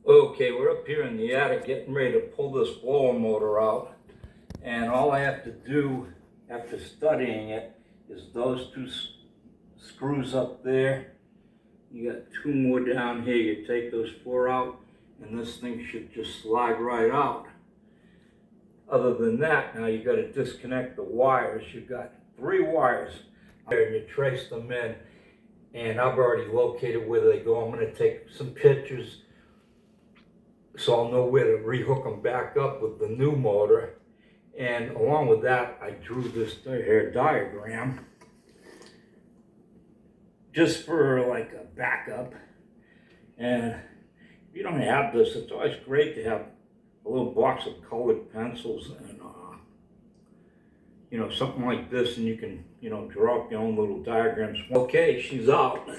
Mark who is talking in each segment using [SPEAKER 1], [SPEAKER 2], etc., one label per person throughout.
[SPEAKER 1] Okay, we're up here in the attic getting ready to pull this blower motor out. And all I have to do after studying it is those two screws up there. You got two more down here. You take those four out and this thing should just slide right out. Other than that, now you got to disconnect the wires. You've got three wires there and you trace them in. And I've already located where they go. I'm going to take some pictures so I'll know where to rehook them back up with the new motor. And along with that, I drew this here diagram just for like a backup. And if you don't have this, it's always great to have a little box of colored pencils and something like this, and you can draw up your own little diagrams. Okay, she's out.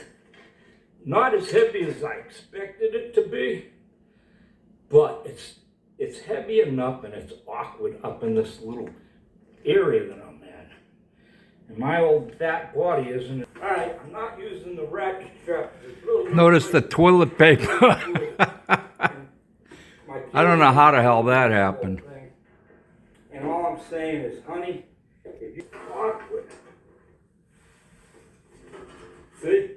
[SPEAKER 1] Not as heavy as I expected it to be, but it's heavy enough and it's awkward up in this little area that I'm in. And my old fat body isn't. All right, I'm not using the ratchet strap. Really
[SPEAKER 2] Notice the toilet paper. I don't know how the hell that happened.
[SPEAKER 1] And all I'm saying is, honey, if you awkward, see,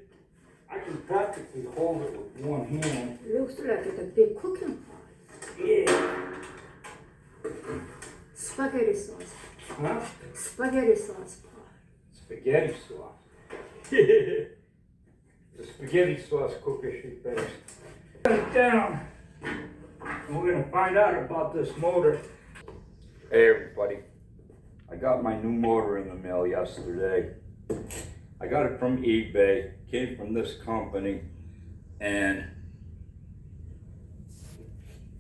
[SPEAKER 1] I can practically hold it with one hand.
[SPEAKER 3] It looks like it's a big cooking pot.
[SPEAKER 1] Yeah.
[SPEAKER 3] Spaghetti sauce.
[SPEAKER 1] Huh?
[SPEAKER 3] Spaghetti sauce pot.
[SPEAKER 1] Spaghetti sauce. The spaghetti sauce cooker she finished. Put it down. And we're going to find out about this motor. Hey everybody. I got my new motor in the mail yesterday. I got it from eBay. Came from this company. And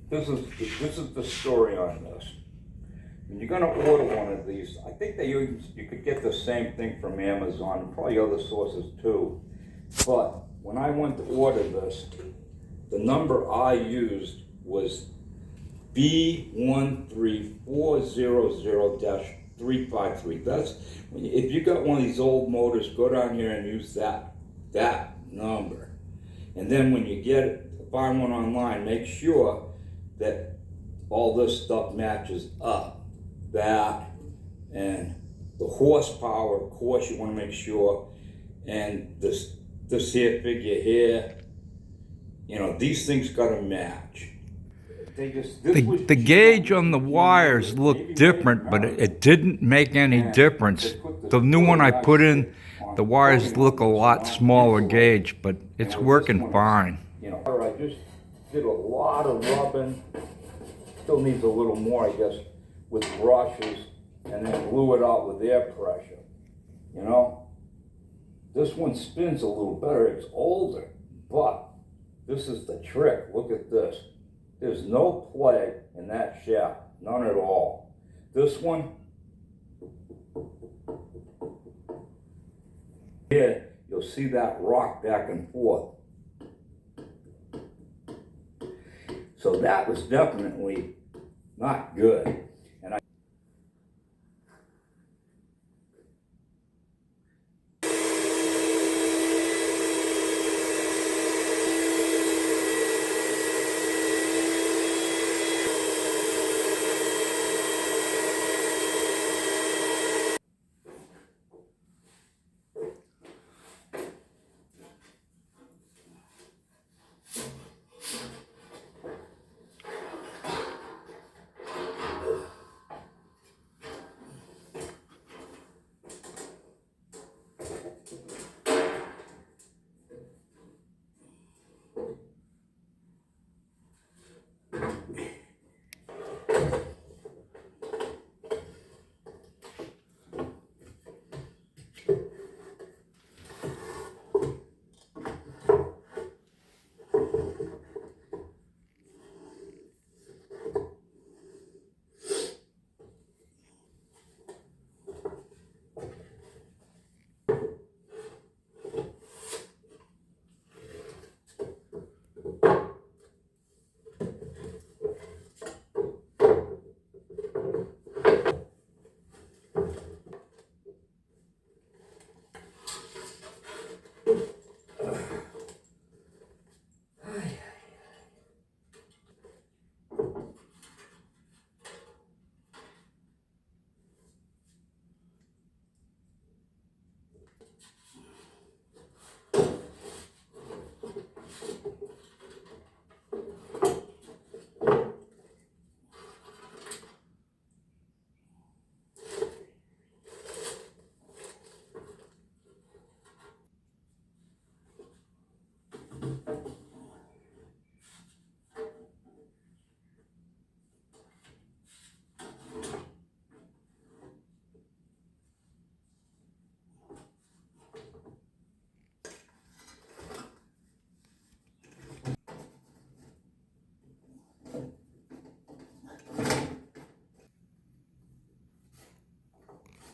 [SPEAKER 1] this is the story on this. When you're going to order one of these, I think you could get the same thing from Amazon and probably other sources too. But when I went to order this, the number I used was B13400-353. That's if you got one of these old motors, go down here and use that number. And then when you get it, buy one online, make sure that all this stuff matches up. That and the horsepower, of course, you want to make sure. And this here figure here, these things got to match.
[SPEAKER 2] The gauge on the wires looked different, but it didn't make any difference. The new one I put in, the wires look a lot smaller gauge, but it's working fine.
[SPEAKER 1] I just did a lot of rubbing. Still needs a little more, I guess, with brushes, and then glue it out with air pressure. This one spins a little better. It's older, but this is the trick. Look at this. There's no play in that shaft, none at all. This one, here, you'll see that rock back and forth. So that was definitely not good.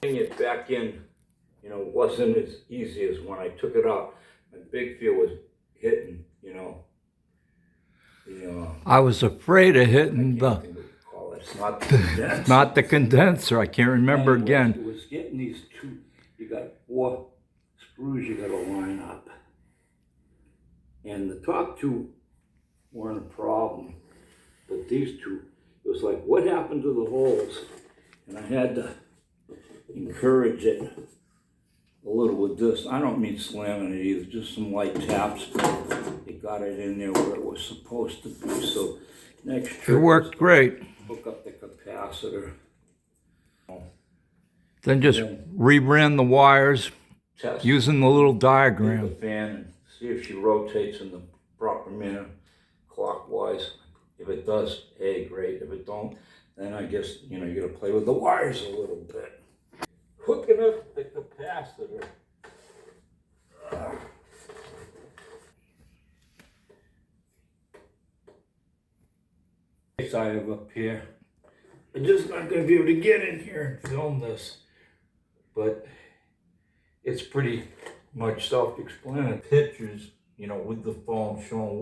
[SPEAKER 1] Getting it back in, you know, wasn't as easy as when I took it out. My big fear was hitting, you know.
[SPEAKER 2] I was afraid of hitting
[SPEAKER 1] I can't think what you call it. It's not the condenser.
[SPEAKER 2] not the condenser. I can't remember
[SPEAKER 1] Anyways,
[SPEAKER 2] again.
[SPEAKER 1] It was getting these two, you got 4 screws you gotta line up. And the top 2 weren't a problem, but these 2, it was like, what happened to the holes? And I had to encourage it a little with this. I don't mean slamming it either, just some light taps. It got it in there where it was supposed to be. So next
[SPEAKER 2] It
[SPEAKER 1] trick
[SPEAKER 2] worked great.
[SPEAKER 1] hook up the capacitor.
[SPEAKER 2] Then just reran the wires
[SPEAKER 1] Test
[SPEAKER 2] using the little
[SPEAKER 1] the
[SPEAKER 2] diagram.
[SPEAKER 1] fan and see if she rotates in the proper manner, clockwise. If it does, hey, great. If it don't, then I guess, you know, you gotta play with the wires a little bit. Hooking up the capacitor. I have up here. I'm just not gonna be able to get in here and film this, but it's pretty much self-explanatory. Pictures, you know, with the phone showing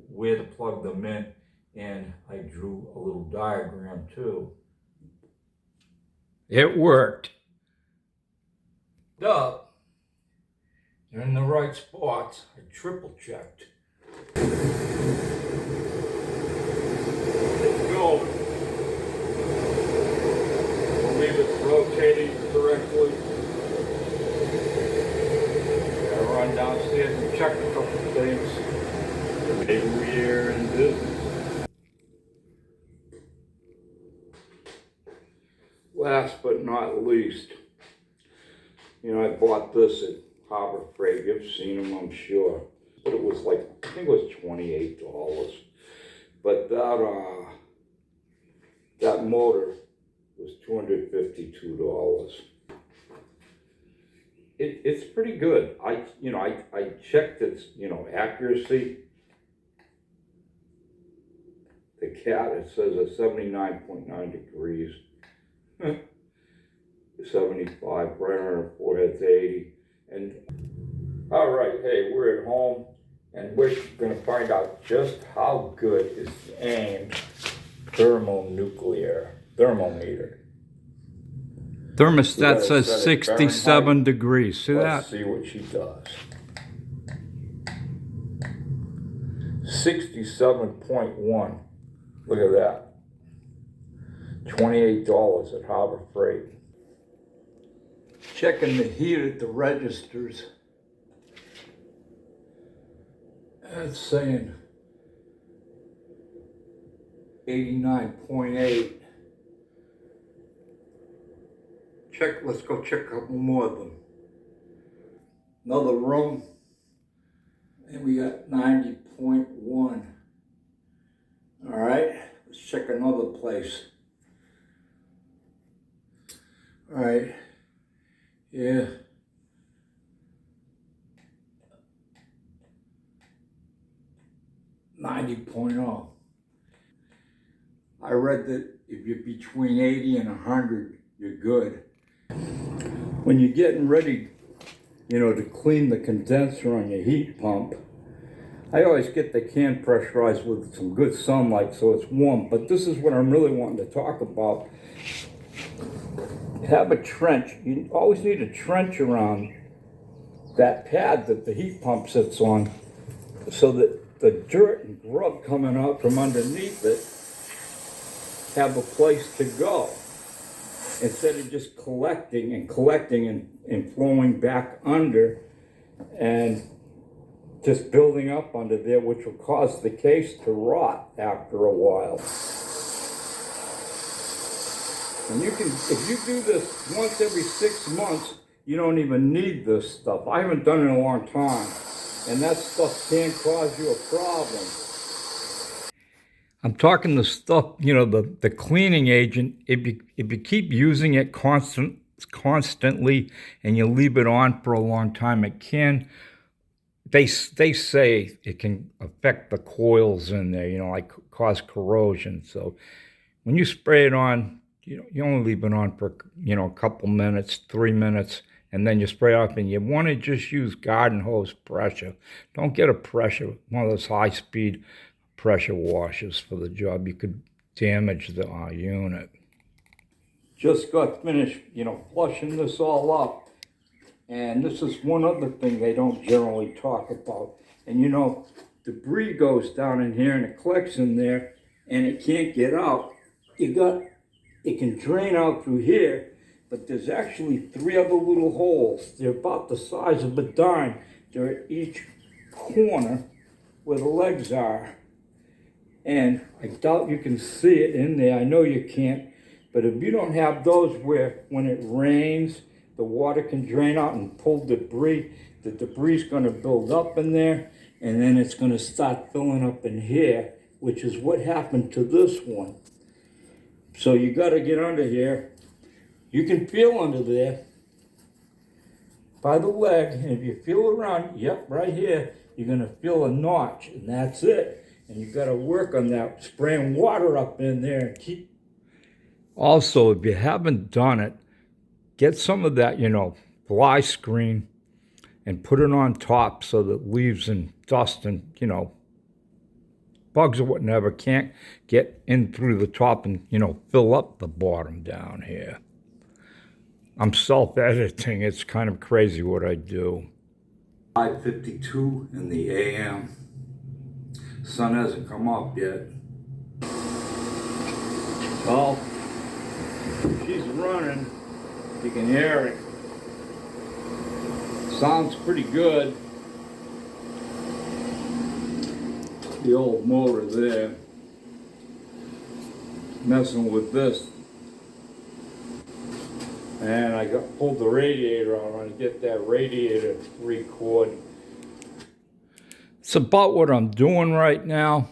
[SPEAKER 1] where to plug them in, and I drew a little diagram too.
[SPEAKER 2] It worked.
[SPEAKER 1] Up. They're in the right spots. I triple checked. Let's go. Believe it's rotating correctly. Gotta run downstairs and check a couple of things. Maybe we're in business. Last but not least, you know, I bought this at Harbor Freight. You've seen them, I'm sure. But it was like, I think it was $28. But that motor was $252. It's pretty good. I checked its, you know, accuracy. The cat, it says at 79.9 degrees. 75, right on her forehead's 80. And all right, hey, we're at home and we're gonna find out just how good is the aimed thermometer.
[SPEAKER 2] Thermostat
[SPEAKER 1] We
[SPEAKER 2] says
[SPEAKER 1] gotta set it
[SPEAKER 2] 67
[SPEAKER 1] Fahrenheit.
[SPEAKER 2] degrees. See
[SPEAKER 1] Let's
[SPEAKER 2] that?
[SPEAKER 1] see what she does. 67.1. Look at that. $28 at Harbor Freight. Checking the heat at the registers. It's saying 89.8. Let's go check a couple more of them. Another room, and we got 90.1. All right, let's check another place. All right, yeah. .0. I read that if you're between 80 and 100, you're good. When you're getting ready, you know, to clean the condenser on your heat pump, I always get the can pressurized with some good sunlight so it's warm. But this is what I'm really wanting to talk about. Have a trench. You always need a trench around that pad that the heat pump sits on so that the dirt and grub coming out from underneath it have a place to go, instead of just collecting and flowing back under and just building up under there, which will cause the case to rot after a while. And you can, if you do this once every 6 months, you don't even need this stuff. I haven't done it in a long time, and that stuff can cause you a problem.
[SPEAKER 2] I'm talking the stuff, you know, the cleaning agent. If you keep using it constantly and you leave it on for a long time, it can. They say it can affect the coils in there, you know, like cause corrosion. So when you spray it on You only leave it on for, a couple minutes, 3 minutes, and then you spray off, and you want to just use garden hose pressure. Don't get a pressure, one of those high-speed pressure washers for the job. You could damage the unit. Just got finished, flushing this all up. And this is one other thing they don't generally talk about. And debris goes down in here and it collects in there and it can't get out. It can drain out through here, but there's actually 3 other little holes. They're about the size of a dime. They're at each corner where the legs are. And I doubt you can see it in there. I know you can't. But if you don't have those where when it rains, the water can drain out and pull debris, the debris is going to build up in there, and then it's going to start filling up in here, which is what happened to this one. So you got to get under here. You can feel under there by the leg, and if you feel around, yep, right here, you're going to feel a notch, and that's it. And you got to work on that, spraying water up in there and keep. Also, if you haven't done it, get some of that, fly screen and put it on top so that leaves and dust and, bugs or whatever can't get in through the top and, fill up the bottom down here. I'm self-editing. It's kind of crazy what I do. 5:52 in the a.m. Sun hasn't come up yet. Well, she's running. You can hear it. Sounds pretty good. The old motor there. Messing with this. And I pulled the radiator out. I want to get that radiator record. It's about what I'm doing right now.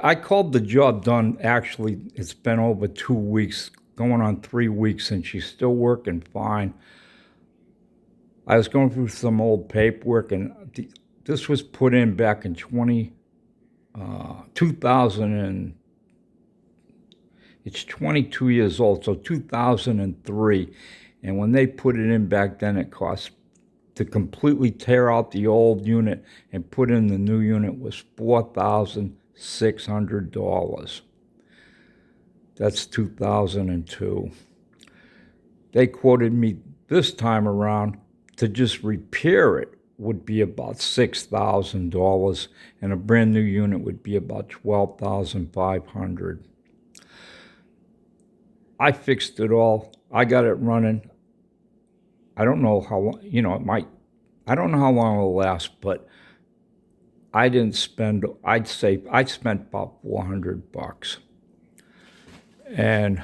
[SPEAKER 2] I called the job done, actually, it's been over 2 weeks, going on 3 weeks, and she's still working fine. I was going through some old paperwork, and this was put in back in 2000, and it's 22 years old, so 2003. And when they put it in back then, it cost to completely tear out the old unit and put in the new unit was $4,600. That's 2002. They quoted me this time around to just repair it would be about $6,000, and a brand new unit would be about $12,500. I fixed it all. I got it running. I don't know how long, I don't know how long it'll last, but I didn't spend, I spent about $400. And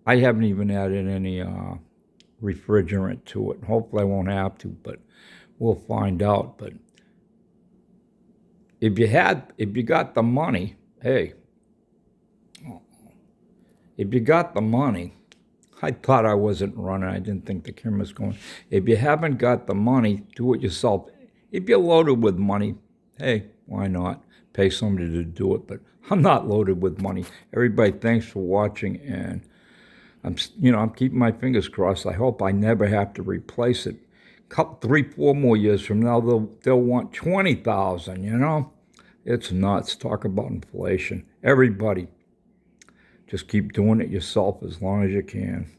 [SPEAKER 2] I haven't even added any refrigerant to it. Hopefully I won't have to, but we'll find out. But if you got the money, hey, if you got the money, I thought I wasn't running. I didn't think the camera's going. If you haven't got the money, do it yourself. If you're loaded with money, hey, why not? Pay somebody to do it. But I'm not loaded with money. Everybody, thanks for watching, and I'm keeping my fingers crossed. I hope I never have to replace it. 3, 4 more years from now, they'll want $20,000. It's nuts. Talk about inflation. Everybody, just keep doing it yourself as long as you can.